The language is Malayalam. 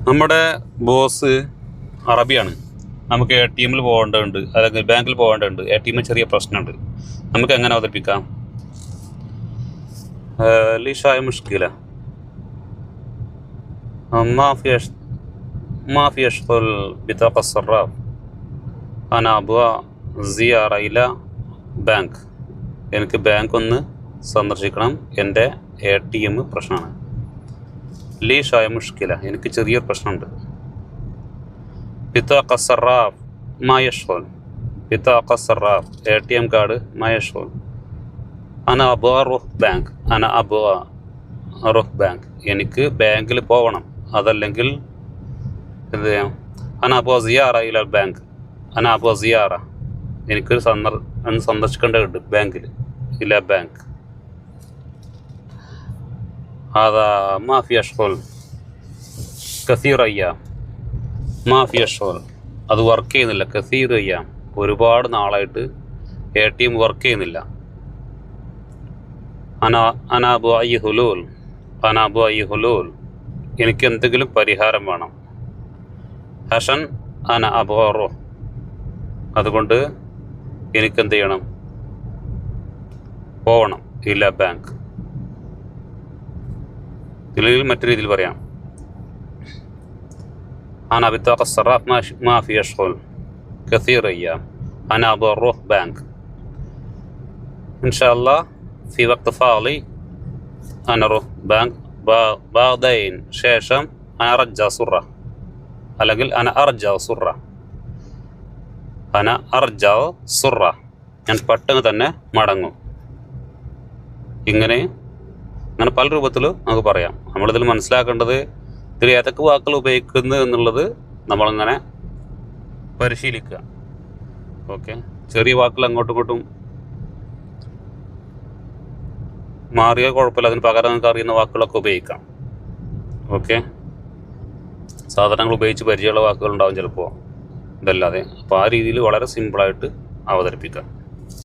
നമ്മുടെ ബോസ് അറബിയാണ്. നമുക്ക് ATM പോകേണ്ടതുണ്ട്, അല്ലെങ്കിൽ ബാങ്കിൽ പോകേണ്ടതുണ്ട്. ATM ചെറിയ പ്രശ്നമുണ്ട്. നമുക്ക് എങ്ങനെ അവതരിപ്പിക്കാം? ലീഷായ മുഷ്കില ما في أشغل بطاقة الصراف. أنا أبغى زيارة إلى ബാങ്ക്. എനിക്ക് ബാങ്ക് ഒന്ന് സന്ദർശിക്കണം. എൻ്റെ ATM പ്രശ്നമാണ്. ലീഷായ മുഷ്കില, എനിക്ക് ചെറിയൊരു പ്രശ്നമുണ്ട്. ബിത്താഖ സറാഫ് മാ യഷ്ഗുൽ. ബിത്താഖ സറാഫ് ATM കാർഡ് മാ യഷ്ഗുൽ. അന അബ്ഗാ റൂഹ് ബാങ്ക്. അന അബ്ഗാ റൂഹ് ബാങ്ക്. എനിക്ക് ബാങ്കിൽ പോകണം. അതല്ലെങ്കിൽ എന്ത് ചെയ്യാം? അന അബ്ഗാ സിയാറ ഇലൽ ബാങ്ക്. അന അബ്ഗാ സിയാറ. എനിക്ക് സന്ദർശിക്കേണ്ടതുണ്ട് ബാങ്കിൽ. ഇല ബാങ്ക്. هذا ما في أشغل كثير أيام. ما في أشغل. അത് വർക്ക് ചെയ്യുന്നില്ല. കസീർ അയ്യാം, ഒരുപാട് നാളായിട്ട് ATM വർക്ക് ചെയ്യുന്നില്ല. അന അബ്ഗാ അയ് ഹുലൂൽ. അന അബ്ഗാ അയ് ഹുലൂൽ. എനിക്ക് എന്തെങ്കിലും പരിഹാരം വേണം. ഹസൻ അന അബ്ഗാ റൂഹ്. അതുകൊണ്ട് എനിക്കെന്ത് ചെയ്യണം? പോകണം. ഇല്ല ബാങ്ക്. ഇതിൽ മറ്റു രീതിയിൽ പറയാം. أنا بطاقة الصراف ما في أشغل كثير أيام. أنا أبغى أروح بنك. إن شاء الله في وقت فاضي أنا أروح بنك. بعدين ശേഷം أنا أرجع صرة. അല്ലെങ്കിൽ أنا أرجع صرة. أنا أرجع صرة. ഞാൻ പെട്ടെന്ന് തന്നെ മടങ്ങും. ഇങ്ങനെ പല രൂപത്തിൽ നമുക്ക് പറയാം. നമ്മളിതിൽ മനസ്സിലാക്കേണ്ടത് ഇതിൽ ഏതൊക്കെ വാക്കുകൾ ഉപയോഗിക്കുന്നു എന്നുള്ളത് നമ്മളിങ്ങനെ പരിശീലിക്കുക. ഓക്കെ, ചെറിയ വാക്കുകൾ അങ്ങോട്ടും ഇങ്ങോട്ടും മാറിയ കുഴപ്പമില്ല. അതിന് പകരം നമുക്ക് അറിയുന്ന വാക്കുകളൊക്കെ ഉപയോഗിക്കാം. ഓക്കെ, സാധനങ്ങൾ ഉപയോഗിച്ച് പരിചയമുള്ള വാക്കുകൾ ഉണ്ടാവും ചിലപ്പോൾ, ഇതല്ലാതെ. അപ്പോൾ ആ രീതിയിൽ വളരെ സിമ്പിളായിട്ട് അവതരിപ്പിക്കാം.